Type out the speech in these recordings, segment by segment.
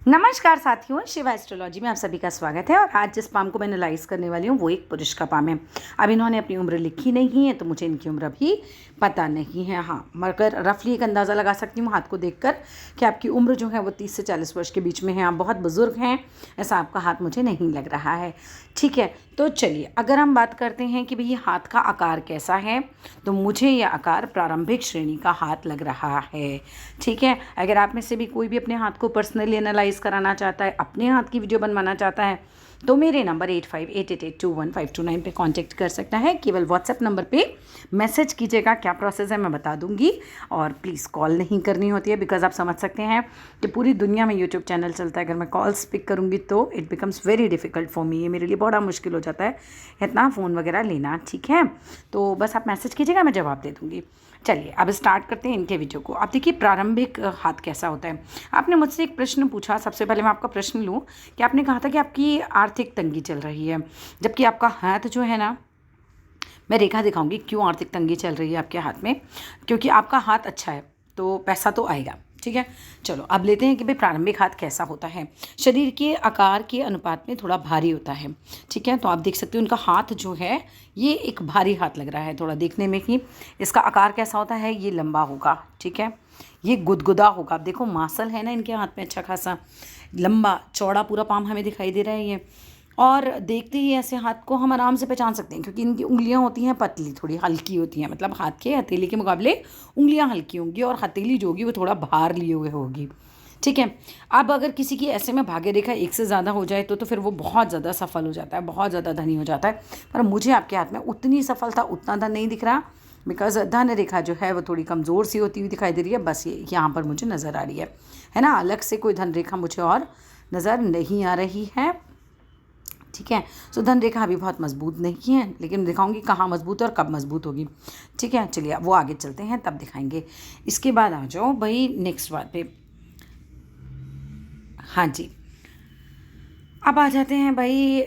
नमस्कार साथियों, शिवा एस्ट्रोलॉजी में आप सभी का स्वागत है। और आज जिस पाम को मैं एनालाइज करने वाली हूँ वो एक पुरुष का पाम है। अब इन्होंने अपनी उम्र लिखी नहीं है तो मुझे इनकी उम्र अभी पता नहीं है। हाँ, मगर रफली एक अंदाज़ा लगा सकती हूँ हाथ को देखकर कि आपकी उम्र जो है वो 30 से 40 वर्ष के बीच में है। आप बहुत बुजुर्ग हैं, ऐसा आपका हाथ मुझे नहीं लग रहा है। ठीक है, तो चलिए अगर हम बात करते हैं कि भाई ये हाथ का आकार कैसा है, तो मुझे यह आकार प्रारंभिक श्रेणी का हाथ लग रहा है। ठीक है, अगर आप में से भी कोई भी अपने हाथ को पर्सनली एनालाइज कराना चाहता है, अपने हाथ की वीडियो बनवाना चाहता है, तो मेरे नंबर 8588821529 पे कांटेक्ट कर सकता है। केवल व्हाट्सएप नंबर पे मैसेज कीजिएगा, क्या प्रोसेस है मैं बता दूंगी। और प्लीज़ कॉल नहीं करनी होती है, बिकॉज आप समझ सकते हैं कि पूरी दुनिया में यूट्यूब चैनल चलता है। अगर मैं कॉल्स पिक करूंगी तो it becomes very difficult for me, ये मेरे लिए बड़ा मुश्किल हो जाता है इतना फ़ोन वगैरह लेना। ठीक है, तो बस आप मैसेज कीजिएगा, मैं जवाब दे दूँगी। चलिए अब स्टार्ट करते हैं इनके वीडियो को। आप देखिए प्रारंभिक हाथ कैसा होता है। आपने मुझसे एक प्रश्न पूछा, सबसे पहले मैं आपका प्रश्न लूँ कि आपने कहा था कि आपकी आर्थिक तंगी चल रही है, जबकि आपका हाथ जो है ना, मैं रेखा दिखाऊंगी क्यों आर्थिक तंगी चल रही है आपके हाथ में। क्योंकि आपका हाथ अच्छा है तो पैसा तो आएगा। ठीक है, चलो अब लेते हैं कि भाई प्रारंभिक हाथ कैसा होता है। शरीर के आकार के अनुपात में थोड़ा भारी होता है। ठीक है, तो आप देख सकते हो उनका हाथ जो है ये एक भारी हाथ लग रहा है थोड़ा देखने में। कि इसका आकार कैसा होता है, ये लंबा होगा। ठीक है, ये गुदगुदा होगा। आप देखो मासल है ना इनके हाथ में, अच्छा खासा लंबा चौड़ा पूरा पाम हमें दिखाई दे रहा है ये। और देखते ही ऐसे हाथ को हम आराम से पहचान सकते हैं, क्योंकि इनकी उंगलियां होती हैं पतली, थोड़ी हल्की होती हैं। मतलब हाथ के हथेली के मुकाबले उंगलियां हल्की होंगी और हथेली जो होगी वो थोड़ा भार लिए हुए होगी। ठीक है, अब अगर किसी की ऐसे में भाग्य रेखा एक से ज़्यादा हो जाए तो फिर वो बहुत ज़्यादा सफल हो जाता है, बहुत ज़्यादा धनी हो जाता है। पर मुझे आपके हाथ में उतनी सफलता, उतना धन नहीं दिख रहा, बिकॉज धन रेखा जो है वो थोड़ी कमज़ोर सी होती हुई दिखाई दे रही है। बस ये यहाँ पर मुझे नज़र आ रही है ना। अलग से कोई धन रेखा मुझे और नज़र नहीं आ रही है। ठीक है, सो धन रेखा अभी बहुत मजबूत नहीं है, लेकिन दिखाऊंगी कहाँ मजबूत है और कब मजबूत होगी। ठीक है, चलिए वो आगे चलते हैं तब दिखाएंगे। इसके बाद आ जाओ भाई नेक्स्ट बात पे। हाँ जी, अब आ जाते हैं भाई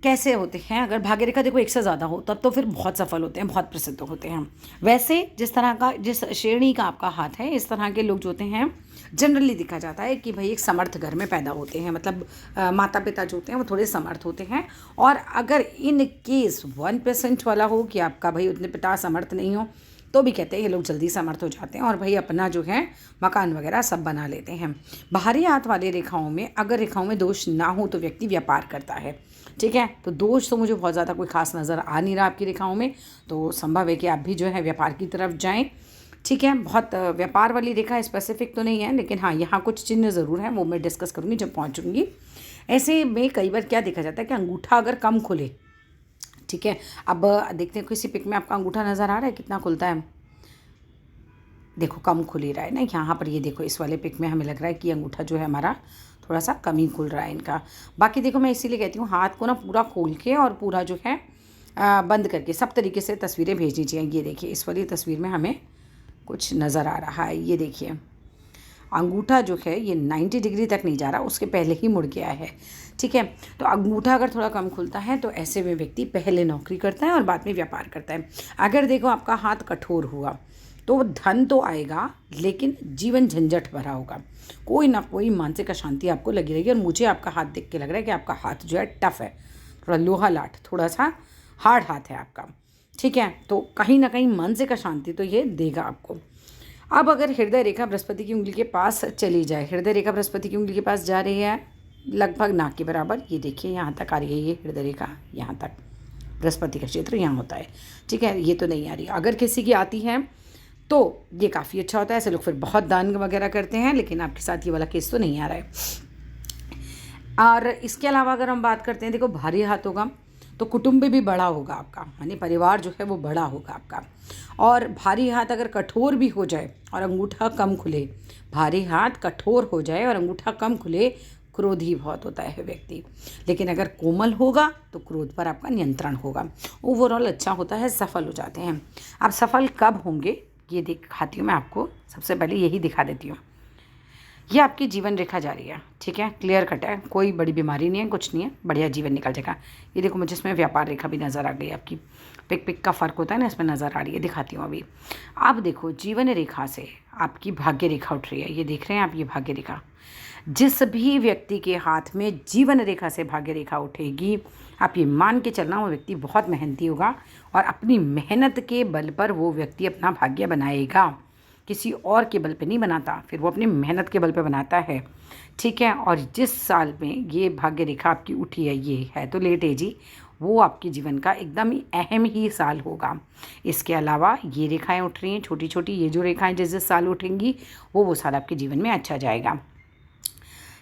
कैसे होते हैं। अगर भाग्य रेखा देखो एक से ज़्यादा हो तब तो फिर बहुत सफल होते हैं, बहुत प्रसिद्ध होते हैं। वैसे जिस तरह का, जिस श्रेणी का आपका हाथ है, इस तरह के लोग जो होते हैं जनरली देखा जाता है कि भाई एक समर्थ घर में पैदा होते हैं। मतलब माता पिता जो होते हैं वो थोड़े समर्थ होते हैं। और अगर इन केस 1% वाला हो कि आपका भाई उतने पिता समर्थ नहीं हो, तो भी कहते हैं ये लोग जल्दी समर्थ हो जाते हैं और भाई अपना जो है मकान वगैरह सब बना लेते हैं। बाहरी हाथ वाले रेखाओं में अगर रेखाओं में दोष ना हो तो व्यक्ति व्यापार करता है। ठीक है, तो दोष तो मुझे बहुत ज़्यादा कोई खास नज़र आ नहीं रहा आपकी रेखाओं में, तो संभव है कि आप भी जो है व्यापार की तरफ जाएं। ठीक है, बहुत व्यापार वाली रेखा स्पेसिफिक तो नहीं है, लेकिन हाँ यहाँ कुछ चिन्ह ज़रूर हैं, वो मैं डिस्कस करूँगी जब पहुँचूँगी। ऐसे में कई बार क्या देखा जाता है कि अंगूठा अगर कम खुले। ठीक है, अब देखते हैं किसी पिक में आपका अंगूठा नज़र आ रहा है कितना खुलता है। देखो कम खुल ही रहा है ना यहाँ पर। ये देखो इस वाले पिक में हमें लग रहा है कि अंगूठा जो है हमारा थोड़ा सा कम ही खुल रहा है इनका। बाकी देखो मैं इसीलिए कहती हूँ हाथ को ना पूरा खोल के और पूरा जो है बंद करके सब तरीके से तस्वीरें भेज दीजिए। ये देखिए इस वाली तस्वीर में हमें कुछ नज़र आ रहा है। ये देखिए अंगूठा जो है ये 90 डिग्री तक नहीं जा रहा, उसके पहले ही मुड़ गया है। ठीक है, तो अंगूठा अगर थोड़ा कम खुलता है तो ऐसे में व्यक्ति पहले नौकरी करता है और बाद में व्यापार करता है। अगर देखो आपका हाथ कठोर हुआ तो धन तो आएगा, लेकिन जीवन झंझट भरा होगा, कोई ना कोई मानसिक अशांति आपको लगी रहेगी। और मुझे आपका हाथ देख के लग रहा है कि आपका हाथ जो है टफ है, थोड़ा लोहा लाट, थोड़ा सा हार्ड हाथ है आपका। ठीक है, तो कहीं ना कहीं मानसिक अशांति तो ये देगा आपको। अब अगर हृदय रेखा बृहस्पति की उंगली के पास चली जाए, हृदय रेखा बृहस्पति की उंगली के पास जा रही है लगभग नाक के बराबर, ये देखिए यहाँ तक आ रही है। ये हृदय रेखा यहाँ तक, बृहस्पति का क्षेत्र यहाँ होता है। ठीक है, ये तो नहीं आ रही। अगर किसी की आती है तो ये काफ़ी अच्छा होता है। ऐसे लोग फिर बहुत दान वगैरह करते हैं, लेकिन आपके साथ ये वाला केस तो नहीं आ रहा है। और इसके अलावा अगर हम बात करते हैं, देखो भारी हाथ होगा तो कुटुंब भी बड़ा होगा आपका, यानी परिवार जो है वो बड़ा होगा आपका। और भारी हाथ अगर कठोर भी हो जाए और अंगूठा कम खुले, भारी हाथ कठोर हो जाए और अंगूठा कम खुले, क्रोधी बहुत होता है व्यक्ति। लेकिन अगर कोमल होगा तो क्रोध पर आपका नियंत्रण होगा, ओवरऑल अच्छा होता है, सफल हो जाते हैं। अब सफल कब होंगे ये दिखाती हूँ मैं आपको। सबसे पहले यही दिखा देती हूँ, ये आपकी जीवन रेखा जा रही है। ठीक है, क्लियर कट है, कोई बड़ी बीमारी नहीं है, कुछ नहीं है, बढ़िया जीवन निकल जाएगा। ये देखो मुझे इसमें व्यापार रेखा भी नज़र आ गई आपकी। पिक पिक का फ़र्क होता है ना, इसमें नज़र आ रही है, दिखाती हूँ अभी। अब देखो जीवन रेखा से आपकी भाग्य रेखा उठ रही है, ये देख रहे हैं आप, ये भाग्य रेखा जिस भी व्यक्ति के हाथ में जीवन रेखा से भाग्य रेखा उठेगी, आप ये मान के चलना वो व्यक्ति बहुत मेहनती होगा और अपनी मेहनत के बल पर वो व्यक्ति अपना भाग्य बनाएगा, किसी और के बल पे नहीं बनाता, फिर वो अपनी मेहनत के बल पे बनाता है। ठीक है। और जिस साल में ये भाग्य रेखा आपकी उठी है, ये है तो लेट एज ही, वो आपके जीवन का एकदम ही अहम ही साल होगा। इसके अलावा ये रेखाएं उठ रही हैं छोटी छोटी, ये जो रेखाएं जिस जिस साल उठेंगी वो साल आपके जीवन में अच्छा जाएगा।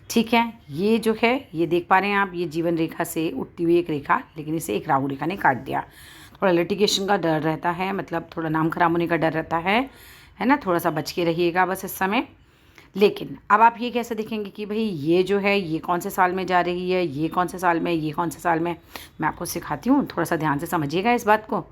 ठीक है। ये जो है ये देख पा रहे हैं आप, ये जीवन रेखा से उठती हुई एक रेखा, लेकिन इसे एक राहु रेखा ने काट दिया। थोड़ा लिटिगेशन का डर रहता है, मतलब थोड़ा नाम खराब होने का डर रहता है ना, थोड़ा सा बच के रहिएगा बस इस समय। लेकिन अब आप ये कैसे देखेंगे कि भाई ये जो है ये कौन से साल में जा रही है, ये कौन से साल में, ये कौन से साल में, मैं आपको सिखाती हूँ, थोड़ा सा ध्यान से समझिएगा इस बात को।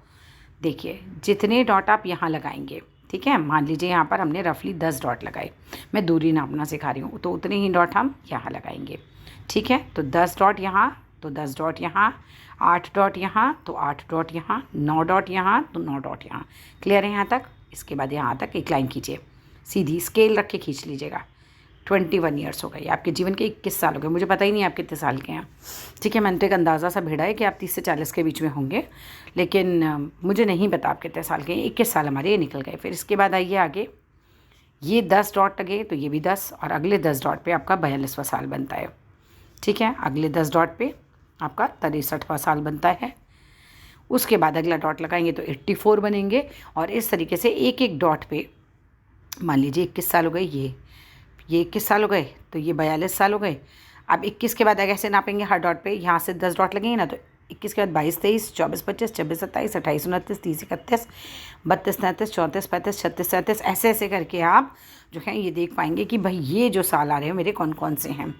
देखिए जितने डॉट आप यहाँ लगाएंगे, ठीक है, मान लीजिए यहाँ पर हमने रफली 10 डॉट लगाए, मैं दूरी नापना सिखा रही हूँ, तो उतने ही डॉट हम यहाँ लगाएंगे। ठीक है। तो 10 डॉट यहाँ, तो 10 डॉट यहाँ, 8 डॉट यहाँ, तो 8 डॉट यहाँ, 9 डॉट यहाँ, तो 9 डॉट यहाँ। क्लियर है यहाँ तक? इसके बाद यहाँ तक एक लाइन खींचिए, सीधी स्केल रख के खींच लीजिएगा। 21 ईयर्स हो गए, आपके जीवन के 21 साल हो गए। मुझे पता ही नहीं आप कितने साल के हैं। ठीक है। मैंने तो एक अंदाज़ा सा भेड़ा है कि आप 30 से 40 के बीच में होंगे, लेकिन मुझे नहीं पता आप कितने साल के हैं। 21 साल हमारे ये निकल गए। फिर इसके बाद आइए आगे, ये 10 डॉट लगे तो ये भी 10, और अगले 10 डॉट पे आपका 42वां साल बनता है। ठीक है। अगले 10 डॉट पे आपका 63वां साल बनता है। उसके बाद अगला डॉट लगाएंगे तो 84 बनेंगे, और इस तरीके से एक एक डॉट पे, मान लीजिए 21 साल हो गए, ये 21 साल हो गए, तो ये 42 साल हो गए। अब 21 के बाद कैसे नापेंगे? हर डॉट पे यहाँ से 10 डॉट लगेंगे ना, तो 21 के बाद 22, 23, 24, 25, 26, 27, 28, 29, 30, 31, 32, 33, 34, 35, 36, 37, ऐसे ऐसे करके आप जो है ये देख पाएंगे कि भाई ये जो साल आ रहे हैं मेरे कौन कौन से हैं।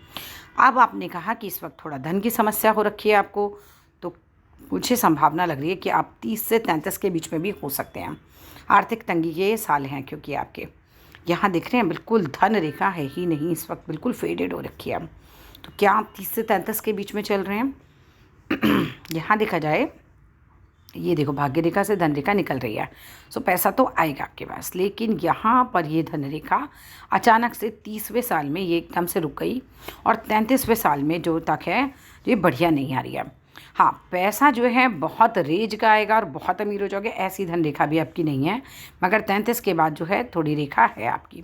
अब आपने कहा कि इस वक्त थोड़ा धन की समस्या हो रखी है आपको, तो मुझे संभावना लग रही है कि आप 30 से 33 के बीच में भी हो सकते हैं। आर्थिक तंगी के साल हैं, क्योंकि आपके यहाँ दिख रहे हैं बिल्कुल धन रेखा है ही नहीं इस वक्त, बिल्कुल फेडेड हो रखी है। तो क्या आप 30 से 33 के बीच में चल रहे हैं? यहाँ देखा जाए, ये देखो भाग्य रेखा से धन रेखा निकल रही है, सो पैसा तो आएगा आपके पास, लेकिन यहाँ पर ये धन रेखा अचानक से 30वें साल में ये एकदम से रुक गई, और 33वें साल में जो तक है ये बढ़िया नहीं आ रही है। हाँ, पैसा जो है बहुत रेज का आएगा और बहुत अमीर हो जाओगे, ऐसी धन रेखा भी आपकी नहीं है, मगर 33 के बाद जो है थोड़ी रेखा है आपकी।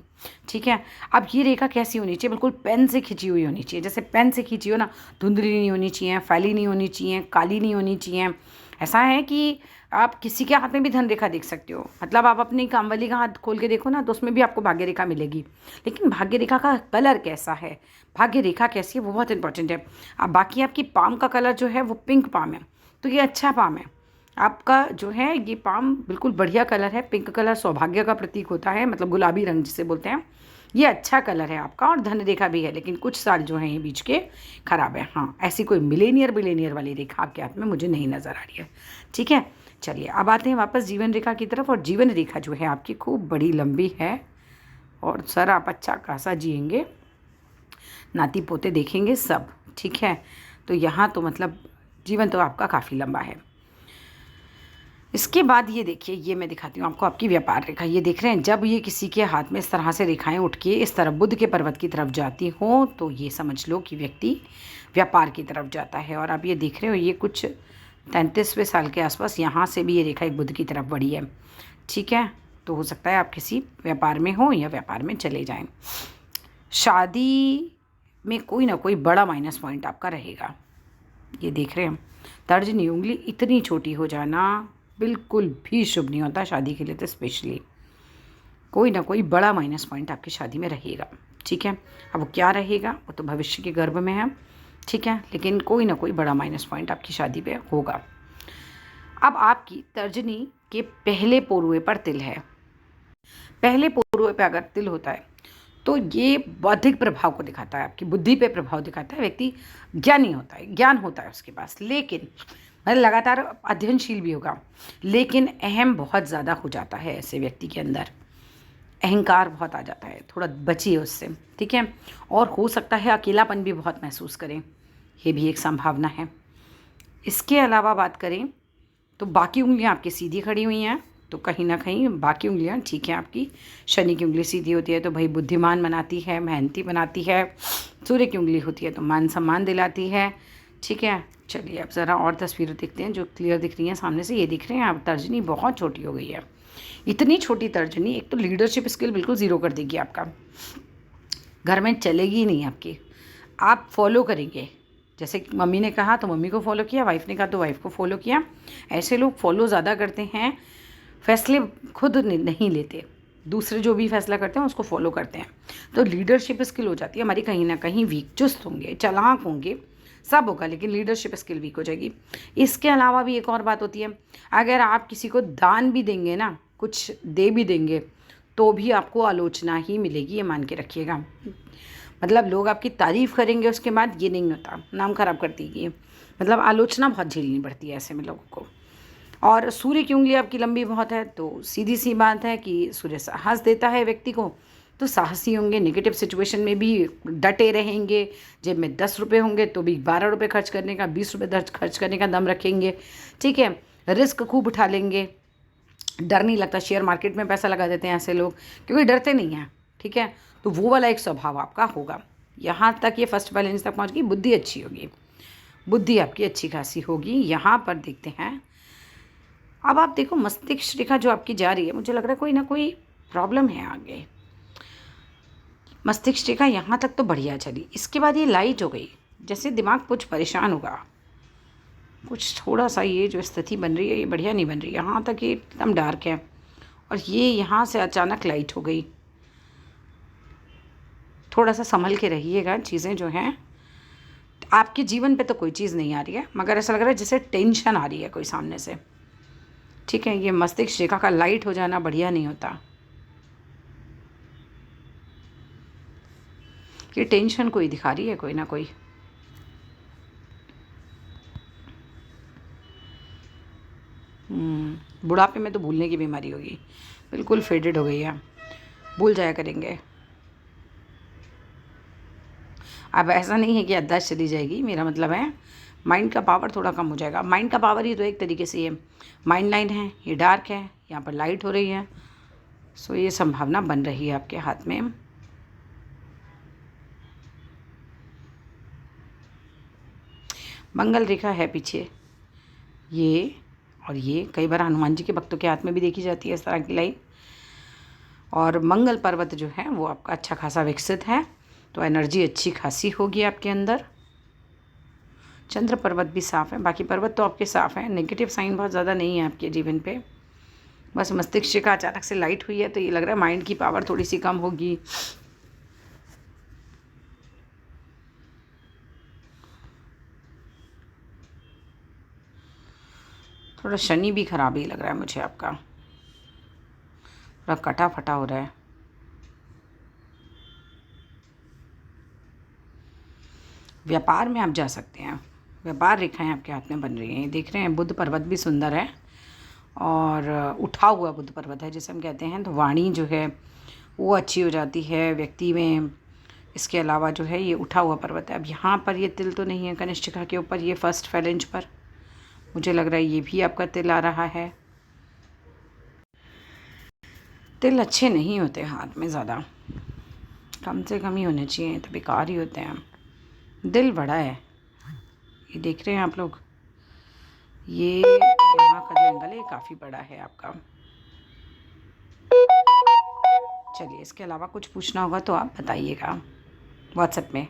ठीक है। अब ये रेखा कैसी होनी चाहिए? बिल्कुल पेन से खींची हुई होनी चाहिए, जैसे पेन से खींची हो ना, धुंधली नहीं होनी चाहिए, फैली नहीं होनी चाहिए, काली नहीं होनी चाहिए। ऐसा है कि आप किसी के हाथ में भी धन रेखा देख सकते हो, मतलब आप अपनी कामवाली का हाथ खोल के देखो ना, तो उसमें भी आपको भाग्य रेखा मिलेगी, लेकिन भाग्य रेखा का कलर कैसा है, भाग्य रेखा कैसी है, वो बहुत इंपॉर्टेंट है। अब बाकी आपकी पाम का कलर जो है वो पिंक पाम है, तो ये अच्छा पाम है आपका जो है, ये पाम बिल्कुल बढ़िया कलर है। पिंक कलर सौभाग्य का प्रतीक होता है, मतलब गुलाबी रंग जिसे बोलते हैं, ये अच्छा कलर है आपका, और धन रेखा भी है, लेकिन कुछ साल जो हैं ये बीच के खराब है। हाँ, ऐसी कोई बिलेनियर वाली रेखा आपके हाथ में मुझे नहीं नज़र आ रही है। ठीक है। चलिए अब आते हैं वापस जीवन रेखा की तरफ, और जीवन रेखा जो है आपकी खूब बड़ी लंबी है, और सर आप अच्छा खासा जिएंगे, नाती पोते देखेंगे सब। ठीक है। तो यहाँ तो मतलब जीवन तो आपका काफ़ी लंबा है। इसके बाद ये देखिए, ये मैं दिखाती हूँ आपको आपकी व्यापार रेखा। ये देख रहे हैं, जब ये किसी के हाथ में इस तरह से रेखाएं उठ के इस तरफ बुध के पर्वत की तरफ जाती हों, तो ये समझ लो कि व्यक्ति व्यापार की तरफ जाता है। और आप ये देख रहे हो, ये कुछ 33वें साल के आसपास यहाँ से भी ये रेखा एक बुध की तरफ बढ़ी है। ठीक है। तो हो सकता है आप किसी व्यापार में हो या व्यापार में चले जाएं। शादी में कोई ना कोई बड़ा माइनस पॉइंट आपका रहेगा। ये देख रहे हैं, तर्जनी उंगली इतनी छोटी हो जाना बिल्कुल भी शुभ नहीं होता शादी के लिए, तो स्पेशली कोई ना कोई बड़ा माइनस पॉइंट आपकी शादी में रहेगा। ठीक है। अब वो क्या रहेगा वो तो भविष्य के गर्भ में है। ठीक है। लेकिन कोई ना कोई बड़ा माइनस पॉइंट आपकी शादी पे होगा। अब आपकी तर्जनी के पहले पोरुए पर तिल है। पहले पोरुए पे अगर तिल होता है तो ये बौद्धिक प्रभाव को दिखाता है, आपकी बुद्धि पे प्रभाव दिखाता है। व्यक्ति ज्ञानी होता है, ज्ञान होता है उसके पास, लेकिन मतलब लगातार अध्ययनशील भी होगा, लेकिन अहम बहुत ज़्यादा हो जाता है। ऐसे व्यक्ति के अंदर अहंकार बहुत आ जाता है, थोड़ा बचिए उससे। ठीक है। और हो सकता है अकेलापन भी बहुत महसूस करें, ये भी एक संभावना है। इसके अलावा बात करें तो बाकी उंगलियां आपकी सीधी खड़ी हुई हैं, तो कहीं ना कहीं बाकी उंगलियां ठीक है आपकी। शनि की उंगली सीधी होती है तो भाई बुद्धिमान बनाती है, मेहनती बनाती है। सूर्य की उंगली होती है तो मान सम्मान दिलाती है। ठीक है, चलिए अब ज़रा और तस्वीरें देखते हैं जो क्लियर दिख रही हैं सामने से। ये दिख रहे हैं आप, तर्जनी बहुत छोटी हो गई है। इतनी छोटी तर्जनी एक तो लीडरशिप स्किल बिल्कुल ज़ीरो कर देगी आपका, घर में चलेगी ही नहीं आपकी। आप फॉलो करेंगे, जैसे मम्मी ने कहा तो मम्मी को फॉलो किया, वाइफ ने कहा तो वाइफ को फॉलो किया। ऐसे लोग फॉलो ज़्यादा करते हैं, फैसले खुद नहीं लेते, दूसरे जो भी फैसला करते हैं उसको फॉलो करते हैं। तो लीडरशिप स्किल हो जाती है हमारी कहीं ना कहीं वीक। चुस्त होंगे, चालाक होंगे, सब होगा, लेकिन लीडरशिप स्किल वीक हो जाएगी। इसके अलावा भी एक और बात होती है, अगर आप किसी को दान भी देंगे ना, कुछ दे भी देंगे, तो भी आपको आलोचना ही मिलेगी, ये मान के रखिएगा। मतलब लोग आपकी तारीफ़ करेंगे, उसके बाद ये नहीं होता, नाम खराब कर देगी। मतलब आलोचना बहुत झेलनी पड़ती है ऐसे में लोगों को। और सूर्य की उंगली आपकी लंबी बहुत है तो सीधी सी बात है कि सूर्य साहस देता है व्यक्ति को, तो साहसी होंगे, नेगेटिव सिचुएशन में भी डटे रहेंगे। जेब में 10 रुपये होंगे तो भी 12 रुपये खर्च करने का, 20 रुपये खर्च करने का दम रखेंगे। ठीक है, रिस्क खूब उठा लेंगे, डर नहीं लगता। शेयर मार्केट में पैसा लगा देते हैं ऐसे लोग क्योंकि डरते नहीं हैं। ठीक है, तो वो वाला एक स्वभाव आपका होगा। यहाँ तक ये फर्स्ट बैलेंस तक पहुँच गई। बुद्धि अच्छी होगी, बुद्धि आपकी अच्छी खासी होगी। यहाँ पर देखते हैं, अब आप देखो मस्तिष्क रेखा जो आपकी जा रही है, मुझे लग रहा है कोई ना कोई प्रॉब्लम है आगे। मस्तिष्क रेखा यहाँ तक तो बढ़िया चली, इसके बाद ये लाइट हो गई, जैसे दिमाग कुछ परेशान होगा, कुछ थोड़ा सा ये जो स्थिति बन रही है ये बढ़िया नहीं बन रही। यहाँ तक ये एकदम डार्क है और ये यहाँ से अचानक लाइट हो गई। थोड़ा सा संभल के रहिएगा, चीज़ें जो हैं आपके जीवन पे तो कोई चीज़ नहीं आ रही है, मगर ऐसा लग रहा है जैसे टेंशन आ रही है कोई सामने से। ठीक है, ये मस्तिष्क रेखा का लाइट हो जाना बढ़िया नहीं होता। ये टेंशन कोई दिखा रही है, कोई ना कोई। बुढ़ापे में तो भूलने की बीमारी होगी, बिल्कुल फेडेड हो गई है, भूल जाया करेंगे। अब ऐसा नहीं है कि याददाश्त चली जाएगी, मेरा मतलब है माइंड का पावर थोड़ा कम हो जाएगा। माइंड का पावर ही तो एक तरीके से ये माइंड लाइन है, ये डार्क है, यहाँ पर लाइट हो रही है। सो ये संभावना बन रही है आपके हाथ में। मंगल रेखा है पीछे, ये और ये कई बार हनुमान जी के भक्तों के हाथ में भी देखी जाती है इस तरह की लाइन। और मंगल पर्वत जो है वो आपका अच्छा खासा विकसित है, तो एनर्जी अच्छी खासी होगी आपके अंदर। चंद्र पर्वत भी साफ़ है, बाकी पर्वत तो आपके साफ़ हैं, नेगेटिव साइन बहुत ज़्यादा नहीं है आपके जीवन पे। बस मस्तिष्क का अचानक से लाइट हुई है तो ये लग रहा है माइंड की पावर थोड़ी सी कम होगी। थोड़ा शनि भी खराब ही लग रहा है मुझे आपका, थोड़ा कटा फटा हो रहा है। व्यापार में आप जा सकते हैं, व्यापार रेखाएं आपके हाथ में बन रही हैं। ये देख रहे हैं बुध पर्वत भी सुंदर है और उठा हुआ बुध पर्वत है जिसे हम कहते हैं, तो वाणी जो है वो अच्छी हो जाती है व्यक्ति में। इसके अलावा जो है ये उठा हुआ पर्वत है। अब यहाँ पर ये तिल तो नहीं है कनिष्ठिका के ऊपर, ये फर्स्ट फैलेंज पर मुझे लग रहा है ये भी आपका तिल आ रहा है। तिल अच्छे नहीं होते हाथ में, ज़्यादा कम से कम ही होने चाहिए, तो बेकार ही होते हैं। दिल बड़ा है, ये देख रहे हैं आप लोग, ये यहाँ का जो एंगल है काफ़ी बड़ा है आपका। चलिए, इसके अलावा कुछ पूछना होगा तो आप बताइएगा व्हाट्सएप में।